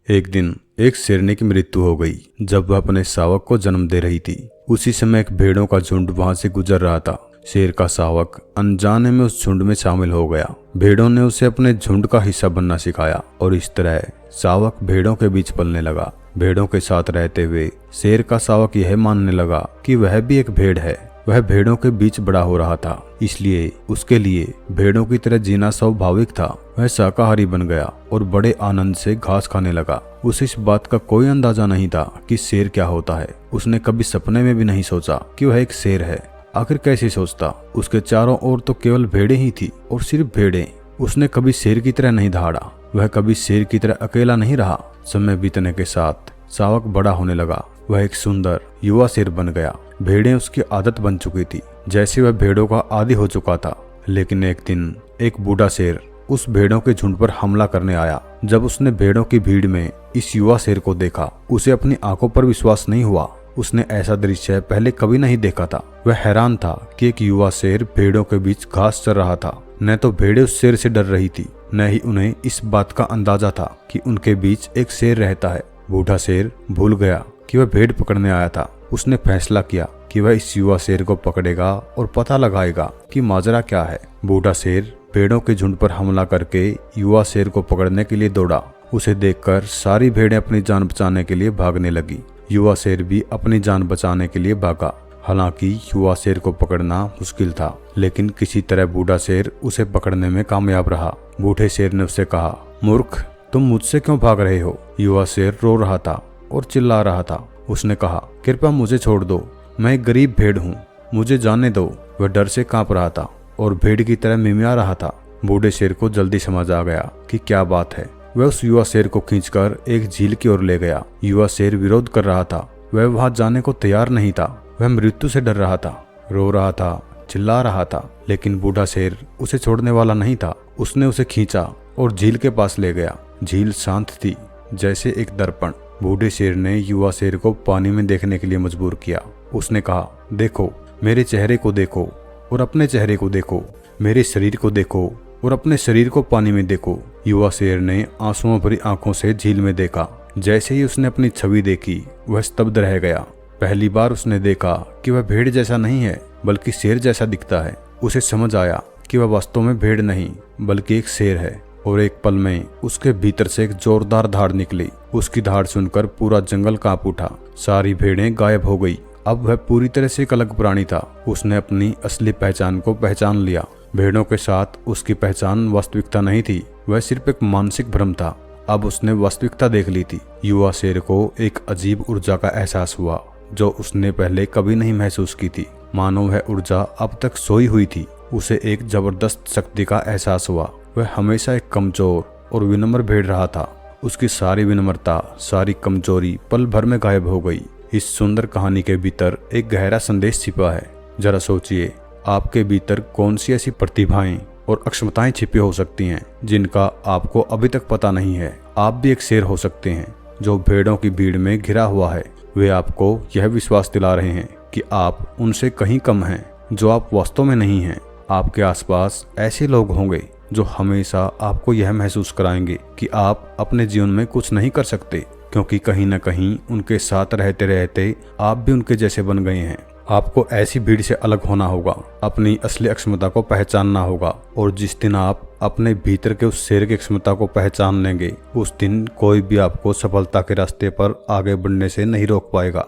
एक दिन एक शेरनी की मृत्यु हो गई जब वह अपने शावक को जन्म दे रही थी। उसी समय एक भेड़ों का झुंड वहां से गुजर रहा था। शेर का शावक अनजाने में उस झुंड में शामिल हो गया। भेड़ों ने उसे अपने झुंड का हिस्सा बनना सिखाया और इस तरह शावक भेड़ों के बीच पलने लगा। भेड़ों के साथ रहते हुए शेर का शावक यह मानने लगा कि वह भी एक भेड़ है। वह भेड़ों के बीच बड़ा हो रहा था, इसलिए उसके लिए भेड़ों की तरह जीना स्वाभाविक था। वह शाकाहारी बन गया और बड़े आनंद से घास खाने लगा। उसे इस बात का कोई अंदाजा नहीं था कि शेर क्या होता है। उसने कभी सपने में भी नहीं सोचा कि वह एक शेर है। आखिर कैसे सोचता? उसके चारों ओर तो केवल भेड़ें ही थी और सिर्फ भेड़ें। उसने कभी शेर की तरह नहीं दहाड़ा। वह कभी शेर की तरह अकेला नहीं रहा। समय बीतने के साथ शावक बड़ा होने लगा। वह एक सुंदर युवा शेर बन गया। भेड़ें उसकी आदत बन चुकी थी, जैसे वह भेड़ों का आदी हो चुका था। लेकिन एक दिन एक बूढ़ा शेर उस भेड़ों के झुंड पर हमला करने आया। जब उसने भेड़ों की भीड़ में इस युवा शेर को देखा, उसे अपनी आंखों पर विश्वास नहीं हुआ। उसने ऐसा दृश्य पहले कभी नहीं देखा था। वह हैरान था कि एक युवा शेर भेड़ों के बीच घास चर रहा था। न तो भेड़ें उस शेर से डर रही थी, न ही उन्हें इस बात का अंदाजा था कि उनके बीच एक शेर रहता है। बूढ़ा शेर भूल गया कि वह भेड़ पकड़ने आया था। उसने फैसला किया कि वह इस युवा शेर को पकड़ेगा और पता लगाएगा कि माजरा क्या है। बूढ़ा शेर भेड़ों के झुंड पर हमला करके युवा शेर को पकड़ने के लिए दौड़ा। उसे देखकर सारी भेड़ें अपनी जान बचाने के लिए भागने लगी। युवा शेर भी अपनी जान बचाने के लिए भागा। हालांकि युवा शेर को पकड़ना मुश्किल था, लेकिन किसी तरह बूढ़ा शेर उसे पकड़ने में कामयाब रहा। बूढ़े शेर ने उससे कहा, मूर्ख, तुम मुझसे क्यों भाग रहे हो? युवा शेर रो रहा था और चिल्ला रहा था। उसने कहा, कृपया मुझे छोड़ दो, मैं एक गरीब भेड़ हूँ, मुझे जाने दो। वह डर से कांप रहा था और भेड़ की तरह मिमिया रहा था। बूढ़े शेर को जल्दी समझ आ गया कि क्या बात है। वह उस युवा शेर को खींचकर एक झील की ओर ले गया। युवा शेर विरोध कर रहा था। वह वहां जाने को तैयार नहीं था। वह मृत्यु से डर रहा था, रो रहा था, चिल्ला रहा था, लेकिन बूढ़ा शेर उसे छोड़ने वाला नहीं था। उसने उसे खींचा और झील के पास ले गया। झील शांत थी, जैसे एक दर्पण। बूढ़े शेर ने युवा शेर को पानी में देखने के लिए मजबूर किया। उसने कहा, देखो, मेरे चेहरे को देखो और अपने चेहरे को देखो, मेरे शरीर को देखो और अपने शरीर को पानी में देखो। युवा शेर ने आंसुओं भरी आंखों से झील में देखा। जैसे ही उसने अपनी छवि देखी, वह स्तब्ध रह गया। पहली बार उसने देखा कि वह भेड़ जैसा नहीं है, बल्कि शेर जैसा दिखता है। उसे समझ आया कि वह वास्तव में भेड़ नहीं, बल्कि एक शेर है। और एक पल में उसके भीतर से एक जोरदार धाड़ निकली। उसकी धाड़ सुनकर पूरा जंगल कांप उठा। सारी भेड़ें गायब हो गई। अब वह पूरी तरह से एक अलग प्राणी था। उसने अपनी असली पहचान को पहचान लिया। भेड़ों के साथ उसकी पहचान वास्तविकता नहीं थी, वह सिर्फ एक मानसिक भ्रम था। अब उसने वास्तविकता देख ली थी। युवा शेर को एक अजीब ऊर्जा का एहसास हुआ जो उसने पहले कभी नहीं महसूस की थी। मानो वह ऊर्जा अब तक सोई हुई थी। उसे एक जबरदस्त शक्ति का एहसास हुआ। वह हमेशा एक कमजोर और विनम्र भेड़ रहा था। उसकी सारी विनम्रता, सारी कमजोरी पल भर में गायब हो गई। इस सुंदर कहानी के भीतर एक गहरा संदेश छिपा है। जरा सोचिए, आपके भीतर कौन सी ऐसी प्रतिभाएं और अक्षमताएं छिपी हो सकती हैं जिनका आपको अभी तक पता नहीं है। आप भी एक शेर हो सकते हैं जो भेड़ों की भीड़ में घिरा हुआ है। वे आपको यह विश्वास दिला रहे हैं कि आप उनसे कहीं कम हैं, जो आप वास्तव में नहीं हैं। आपके आसपास ऐसे लोग होंगे जो हमेशा आपको यह महसूस कराएंगे कि आप अपने जीवन में कुछ नहीं कर सकते, क्योंकि कहीं न कहीं उनके साथ रहते रहते आप भी उनके जैसे बन गए हैं। आपको ऐसी भीड़ से अलग होना होगा, अपनी असली अक्षमता को पहचानना होगा, और जिस दिन आप अपने भीतर के उस शेर की क्षमता को पहचान लेंगे, उस दिन कोई भी आपको सफलता के रास्ते पर आगे बढ़ने से नहीं रोक पाएगा।